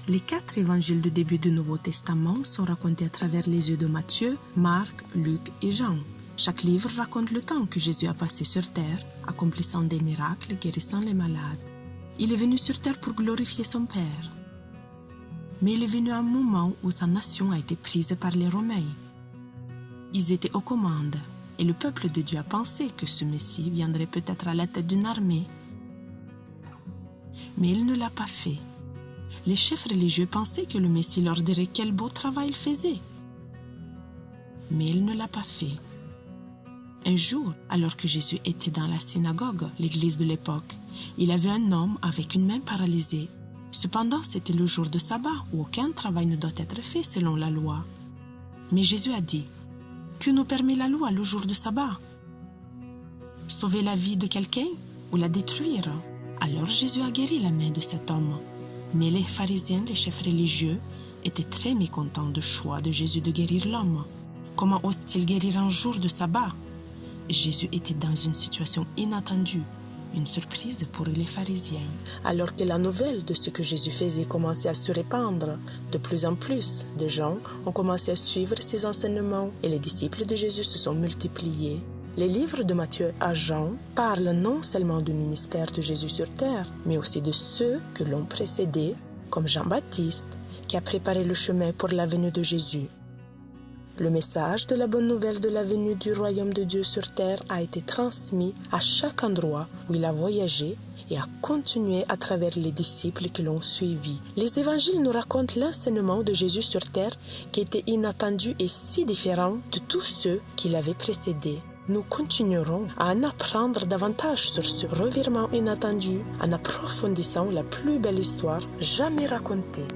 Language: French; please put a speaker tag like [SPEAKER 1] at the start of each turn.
[SPEAKER 1] Les 4 évangiles du début du Nouveau Testament sont racontés à travers les yeux de Matthieu, Marc, Luc et Jean. Chaque livre raconte le temps que Jésus a passé sur terre, accomplissant des miracles, guérissant les malades. Il est venu sur terre pour glorifier son Père. Mais il est venu à un moment où sa nation a été prise par les Romains. Ils étaient aux commandes, et le peuple de Dieu a pensé que ce Messie viendrait peut-être à la tête d'une armée. Mais il ne l'a pas fait. Les chefs religieux pensaient que le Messie leur dirait quel beau travail il faisait. Mais il ne l'a pas fait. Un jour, alors que Jésus était dans la synagogue, l'église de l'époque, il a vu un homme avec une main paralysée. Cependant, c'était le jour de sabbat où aucun travail ne doit être fait selon la loi. Mais Jésus a dit, « Que nous permet la loi le jour de sabbat? Sauver la vie de quelqu'un ou la détruire ?» Alors Jésus a guéri la main de cet homme. Mais les pharisiens, les chefs religieux, étaient très mécontents du choix de Jésus de guérir l'homme. Comment ose-t-il guérir un jour de sabbat? Jésus était dans une situation inattendue, une surprise pour les pharisiens. Alors que la nouvelle de ce que Jésus faisait commençait à se répandre, de plus en plus de gens ont commencé à suivre ses enseignements et les disciples de Jésus se sont multipliés. Les livres de Matthieu à Jean parlent non seulement du ministère de Jésus sur terre, mais aussi de ceux que l'ont précédé, comme Jean-Baptiste, qui a préparé le chemin pour la venue de Jésus. Le message de la bonne nouvelle de la venue du royaume de Dieu sur terre a été transmis à chaque endroit où il a voyagé et a continué à travers les disciples qui l'ont suivi. Les évangiles nous racontent l'enseignement de Jésus sur terre qui était inattendu et si différent de tous ceux qui l'avaient précédé. Nous continuerons à en apprendre davantage sur ce revirement inattendu en approfondissant la plus belle histoire jamais racontée.